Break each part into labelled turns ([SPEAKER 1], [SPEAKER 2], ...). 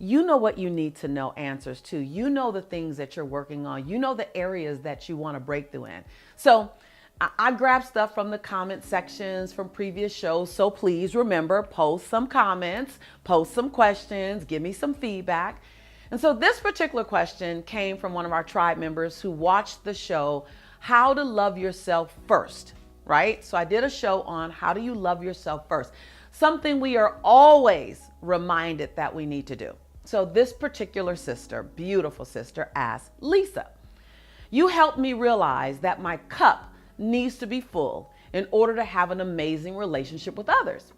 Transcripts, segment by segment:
[SPEAKER 1] You know what you need to know answers to. You know the things that you're working on. You know the areas that you want to break through in. So I grab stuff from the comment sections from previous shows. So please remember, post some comments, post some questions, give me some feedback. And so this particular question came from one of our tribe members who watched the show, How to Love Yourself First, right? So I did a show on how do you love yourself first, something we are always reminded that we need to do. So this particular sister, beautiful sister, asked, Lisa, you helped me realize that my cup needs to be full in order to have an amazing relationship with others.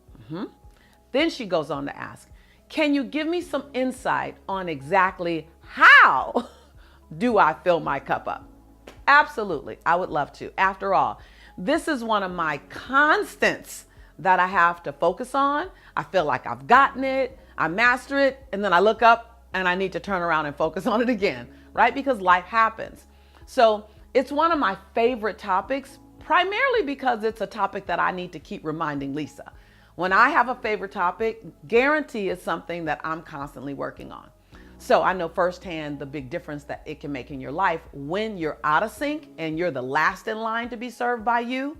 [SPEAKER 1] Then she goes on to ask, can you give me some insight on exactly how do I fill my cup up? Absolutely, I would love to. After all, this is one of my constants that I have to focus on. I feel like I've gotten it, I master it, and then I look up and I need to turn around and focus on it again, right? Because life happens. So it's one of my favorite topics, primarily because it's a topic that I need to keep reminding Lisa. When I have a favorite topic, guarantee is something that I'm constantly working on. So I know firsthand the big difference that it can make in your life when you're out of sync and you're the last in line to be served by you,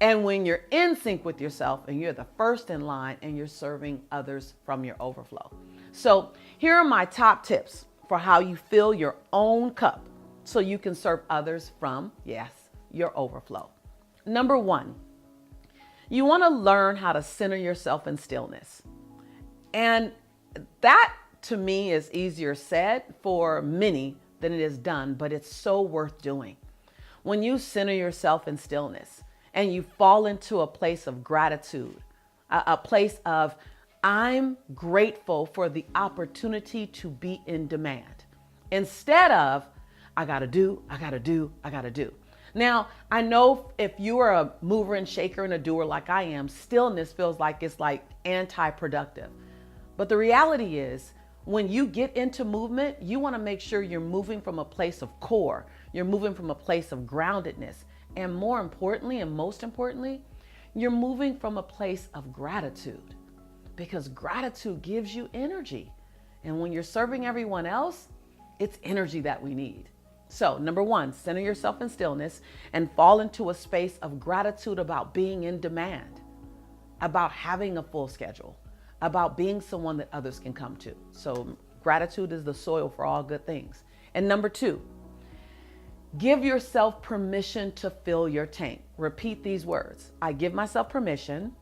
[SPEAKER 1] and when you're in sync with yourself and you're the first in line and you're serving others from your overflow. So here are my top tips for how you fill your own cup so you can serve others from, yes, your overflow. Number one, you want to learn how to center yourself in stillness. And that to me is easier said for many than it is done, but it's so worth doing. When you center yourself in stillness and you fall into a place of gratitude, a place of, I'm grateful for the opportunity to be in demand, instead of, I gotta do. Now, I know if you are a mover and shaker and a doer like I am, stillness feels like it's like anti-productive. But the reality is, when you get into movement, you want to make sure you're moving from a place of core. You're moving from a place of groundedness. And more importantly, and most importantly, you're moving from a place of gratitude, because gratitude gives you energy. And when you're serving everyone else, it's energy that we need. So number one, center yourself in stillness and fall into a space of gratitude about being in demand, about having a full schedule, about being someone that others can come to. So gratitude is the soil for all good things. And number two, give yourself permission to fill your tank. Repeat these words. I give myself permission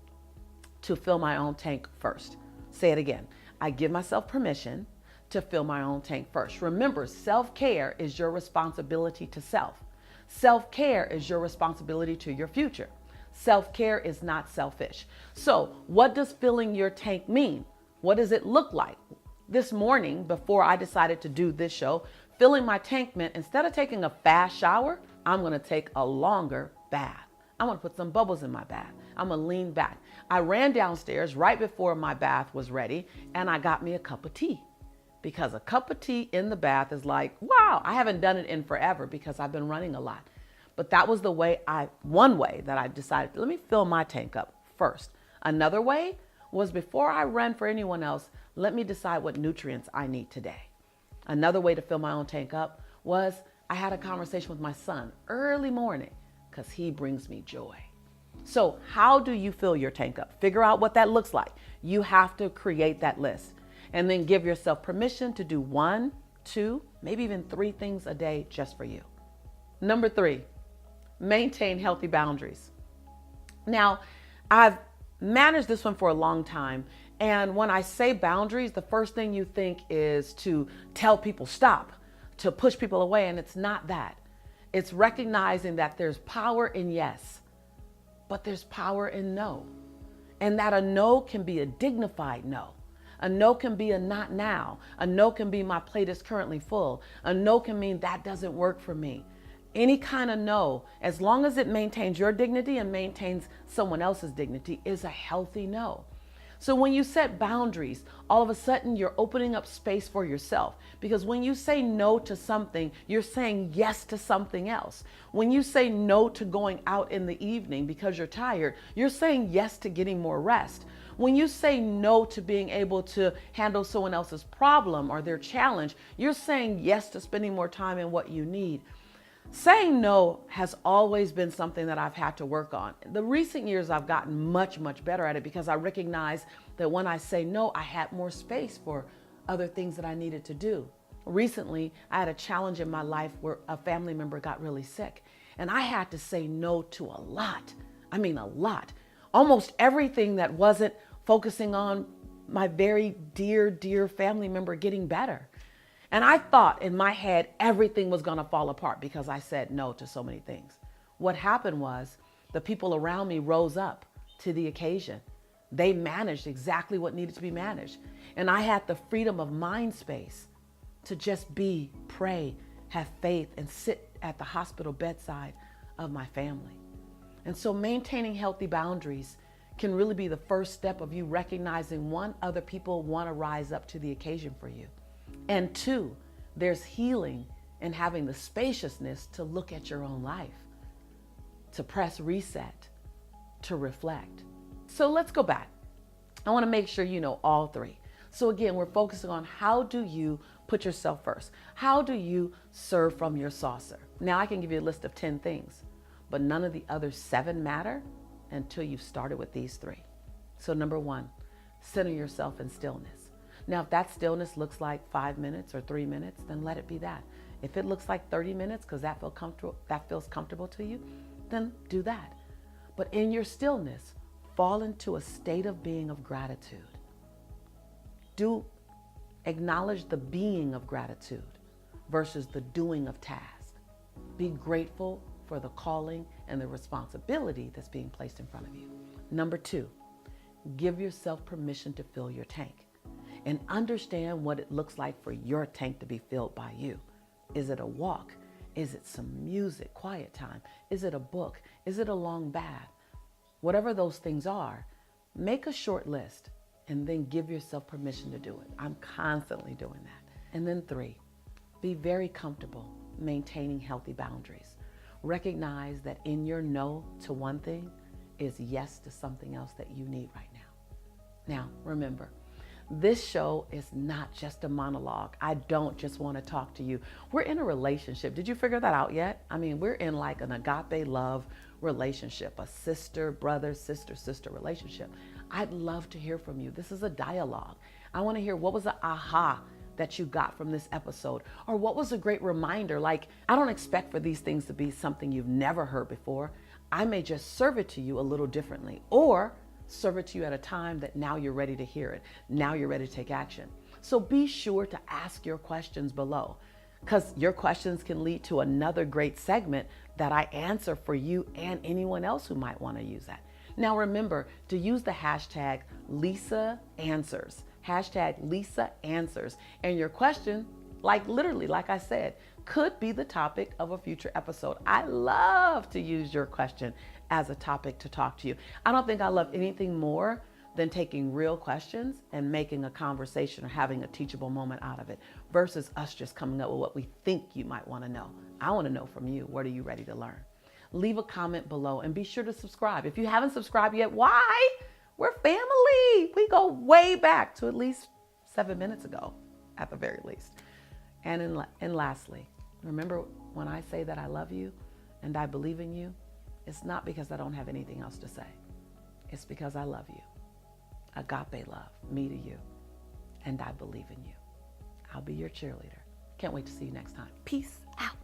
[SPEAKER 1] to fill my own tank first. Say it again. I give myself permission to fill my own tank first. Remember, self-care is your responsibility to self. Self-care is your responsibility to your future. Self-care is not selfish. So what does filling your tank mean? What does it look like? This morning, before I decided to do this show, filling my tank meant instead of taking a fast shower, I'm gonna take a longer bath. I'm gonna put some bubbles in my bath. I'm gonna lean back. I ran downstairs right before my bath was ready and I got me a cup of tea. Because a cup of tea in the bath is like, wow, I haven't done it in forever because I've been running a lot. But that was one way that I decided, let me fill my tank up first. Another way was before I ran for anyone else, let me decide what nutrients I need today. Another way to fill my own tank up was I had a conversation with my son early morning because he brings me joy. So how do you fill your tank up? Figure out what that looks like. You have to create that list and then give yourself permission to do 1, 2, maybe even 3 things a day just for you. Number 3, maintain healthy boundaries. Now, I've managed this one for a long time. And when I say boundaries, the first thing you think is to tell people stop, to push people away. And it's not that. It's recognizing that there's power in yes, but there's power in no. And that a no can be a dignified no. A no can be a not now. A no can be my plate is currently full. A no can mean that doesn't work for me. Any kind of no, as long as it maintains your dignity and maintains someone else's dignity, is a healthy no. So when you set boundaries, all of a sudden you're opening up space for yourself. Because when you say no to something, you're saying yes to something else. When you say no to going out in the evening because you're tired, you're saying yes to getting more rest. When you say no to being able to handle someone else's problem or their challenge, you're saying yes to spending more time in what you need. Saying no has always been something that I've had to work on. The recent years, I've gotten much, much better at it because I recognize that when I say no, I had more space for other things that I needed to do. Recently, I had a challenge in my life where a family member got really sick, and I had to say no to a lot. I mean, a lot. Almost everything that wasn't focusing on my very dear, dear family member getting better. And I thought in my head everything was going to fall apart because I said no to so many things. What happened was the people around me rose up to the occasion. They managed exactly what needed to be managed. And I had the freedom of mind space to just be, pray, have faith, and sit at the hospital bedside of my family. And so maintaining healthy boundaries can really be the first step of you recognizing, one, other people want to rise up to the occasion for you. And two, there's healing in having the spaciousness to look at your own life, to press reset, to reflect. So let's go back. I want to make sure you know all three. So again, we're focusing on how do you put yourself first? How do you serve from your saucer? Now I can give you a list of 10 things, but none of the other 7 matter until you've started with these 3. So number 1, center yourself in stillness. Now, if that stillness looks like 5 minutes or 3 minutes, then let it be that. If it looks like 30 minutes because that feels comfortable to you, then do that. But in your stillness, fall into a state of being of gratitude. Acknowledge the being of gratitude versus the doing of tasks. Be grateful for the calling and the responsibility that's being placed in front of you. Number 2, give yourself permission to fill your tank. And understand what it looks like for your tank to be filled by you. Is it a walk? Is it some music, quiet time? Is it a book? Is it a long bath? Whatever those things are, make a short list and then give yourself permission to do it. I'm constantly doing that. And then 3, be very comfortable maintaining healthy boundaries. Recognize that in your no to one thing is yes to something else that you need right now. Now, remember, this show is not just a monologue. I don't just want to talk to you. We're in a relationship. Did you figure that out yet? I mean, we're in like an agape love relationship, a sister, brother, sister relationship. I'd love to hear from you. This is a dialogue. I want to hear what was the aha that you got from this episode, or what was a great reminder. Like, I don't expect for these things to be something you've never heard before. I may just serve it to you a little differently, or serve it to you at a time that now you're ready to hear it. Now you're ready to take action. So be sure to ask your questions below, because your questions can lead to another great segment that I answer for you and anyone else who might want to use that. Now remember to use the hashtag Lisa Answers, hashtag Lisa Answers, and your question, like literally, like I said, could be the topic of a future episode. I love to use your question as a topic to talk to you. I don't think I love anything more than taking real questions and making a conversation or having a teachable moment out of it versus us just coming up with what we think you might want to know. I want to know from you, what are you ready to learn? Leave a comment below and be sure to subscribe. If you haven't subscribed yet, why? We're family. We go way back to at least 7 minutes ago, at the very least. And lastly, remember when I say that I love you and I believe in you, it's not because I don't have anything else to say. It's because I love you. Agape love, me to you. And I believe in you. I'll be your cheerleader. Can't wait to see you next time. Peace out.